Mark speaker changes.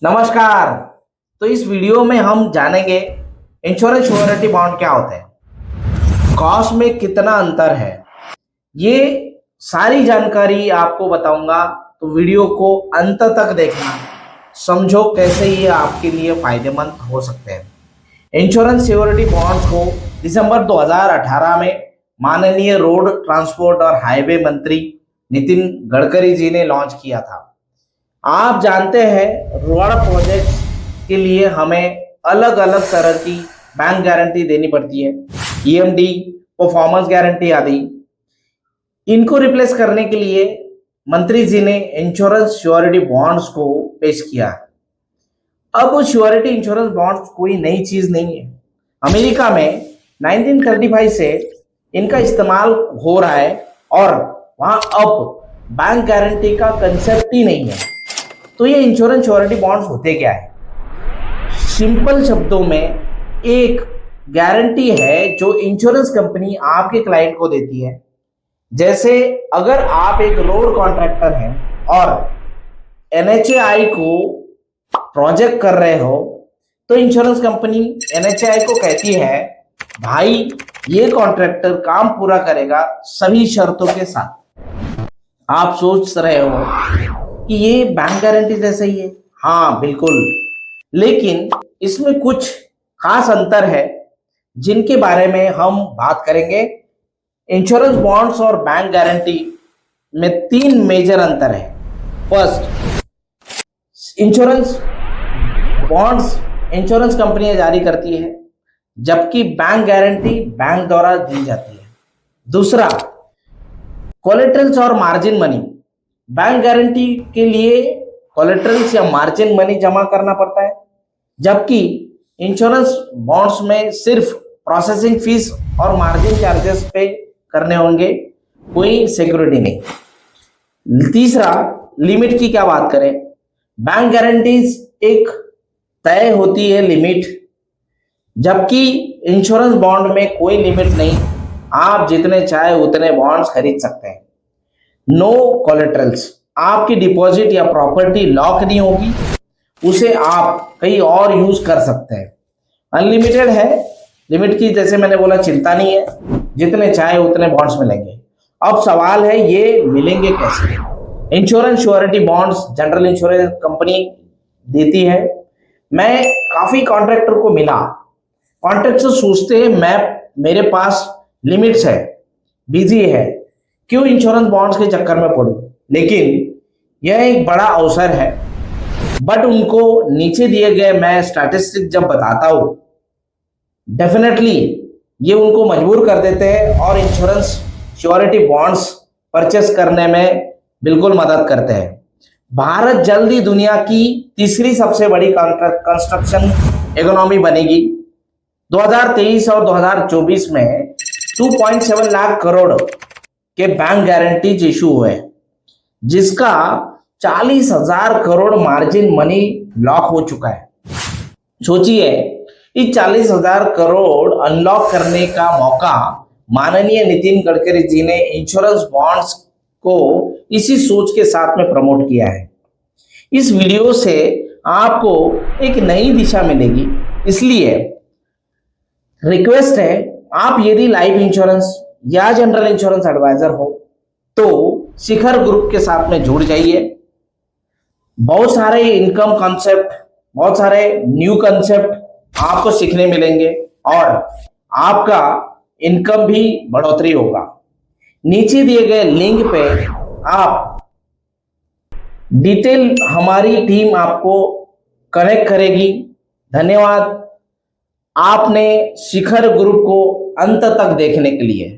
Speaker 1: नमस्कार। तो इस वीडियो में हम जानेंगे इंश्योरेंस श्योरिटी बॉन्ड क्या होते हैं, कॉस्ट में कितना अंतर है, ये सारी जानकारी आपको बताऊंगा। तो वीडियो को अंत तक देखना, समझो कैसे ये आपके लिए फायदेमंद हो सकते हैं। इंश्योरेंस श्योरिटी बॉन्ड्स को दिसंबर 2018 में माननीय रोड ट्रांसपोर्ट और हाईवे मंत्री नितिन गडकरी जी ने लॉन्च किया था। आप जानते हैं रोड प्रोजेक्ट्स के लिए हमें अलग अलग तरह की बैंक गारंटी देनी पड़ती है, ईएमडी, परफॉर्मेंस गारंटी आदि। इनको रिप्लेस करने के लिए मंत्री जी ने इंश्योरेंस श्योरिटी बॉन्ड्स को पेश किया। अब श्योरिटी इंश्योरेंस बॉन्ड्स कोई नई चीज नहीं है। अमेरिका में 1935 से इनका इस्तेमाल हो रहा है और वहां अब बैंक गारंटी का कंसेप्ट ही नहीं है। तो ये इंश्योरेंस श्योरिटी बॉन्ड्स होते क्या है? सिंपल शब्दों में एक गारंटी है जो इंश्योरेंस कंपनी आपके क्लाइंट को देती है। जैसे अगर आप एक रोड कॉन्ट्रैक्टर हैं और एनएचएआई को प्रोजेक्ट कर रहे हो, तो इंश्योरेंस कंपनी एनएचएआई को कहती है, भाई ये कॉन्ट्रैक्टर काम पूरा करेगा सभी शर्तों के साथ। आप सोच रहे हो कि ये बैंक गारंटी जैसा ही है। हाँ बिल्कुल, लेकिन इसमें कुछ खास अंतर है जिनके बारे में हम बात करेंगे। इंश्योरेंस बॉन्ड्स और बैंक गारंटी में 3 मेजर अंतर है। फर्स्ट, इंश्योरेंस बॉन्ड्स इंश्योरेंस कंपनियां जारी करती है, जबकि बैंक गारंटी बैंक द्वारा दी जाती है। दूसरा, कोलेटरल्स और मार्जिन मनी। बैंक गारंटी के लिए कोलेटरल्स या मार्जिन मनी जमा करना पड़ता है, जबकि इंश्योरेंस बॉन्ड्स में सिर्फ प्रोसेसिंग फीस और मार्जिन चार्जेस पे करने होंगे, कोई सिक्योरिटी नहीं। तीसरा, लिमिट की क्या बात करें। बैंक गारंटीज एक तय होती है लिमिट, जबकि इंश्योरेंस बॉन्ड में कोई लिमिट नहीं, आप जितने चाहे उतने बॉन्ड्स खरीद सकते हैं। नो कोलेटरल्स, आपकी डिपॉजिट या प्रॉपर्टी लॉक नहीं होगी, उसे आप कहीं और यूज कर सकते हैं। अनलिमिटेड है, लिमिट की जैसे मैंने बोला चिंता नहीं है, जितने चाहे उतने बॉन्ड्स मिलेंगे। अब सवाल है ये मिलेंगे कैसे। Insurance surety bonds general insurance company देती है। मैं काफी कॉन्ट्रैक्टर को मिला, कॉन्ट्रैक्टर सोचते हैं मेरे पास लिमिट्स है, बिजी है, क्यों इंश्योरेंस बॉन्ड्स के चक्कर में पड़ूं। लेकिन यह एक बड़ा अवसर है, बट उनको नीचे दिए गए मैं स्टैटिस्टिक जब बताता हूं, डेफिनेटली ये उनको मजबूर कर देते हैं और इंश्योरेंस श्योरिटी बॉन्ड्स परचेस करने में बिल्कुल मदद करते हैं। भारत जल्दी दुनिया की तीसरी सबसे बड़ी कंस्ट्रक्शन इकोनॉमी बनेगी। 2023 और 2024 में 2.7 लाख करोड़ के बैंक गारंटीज इशू हुए, जिसका 40,000 करोड़ मार्जिन मनी लॉक हो चुका है। सोचिए, इस 40,000 करोड़ अनलॉक करने का मौका माननीय नितिन गडकरी जी ने इंश्योरेंस बॉन्ड्स को इसी सोच के साथ में प्रमोट किया है। इस वीडियो से आपको एक नई दिशा मिलेगी, इसलिए रिक्वेस्ट है, आप यदि लाइफ इंश्योरेंस या जनरल इंश्योरेंस एडवाइजर हो तो शिखर ग्रुप के साथ में जुड़ जाइए। बहुत सारे इनकम कॉन्सेप्ट, बहुत सारे न्यू कॉन्सेप्ट आपको सीखने मिलेंगे और आपका इनकम भी बढ़ोतरी होगा। नीचे दिए गए लिंक पे आप डिटेल हमारी टीम आपको कनेक्ट करेगी। धन्यवाद आपने शिखर ग्रुप को अंत तक देखने के लिए।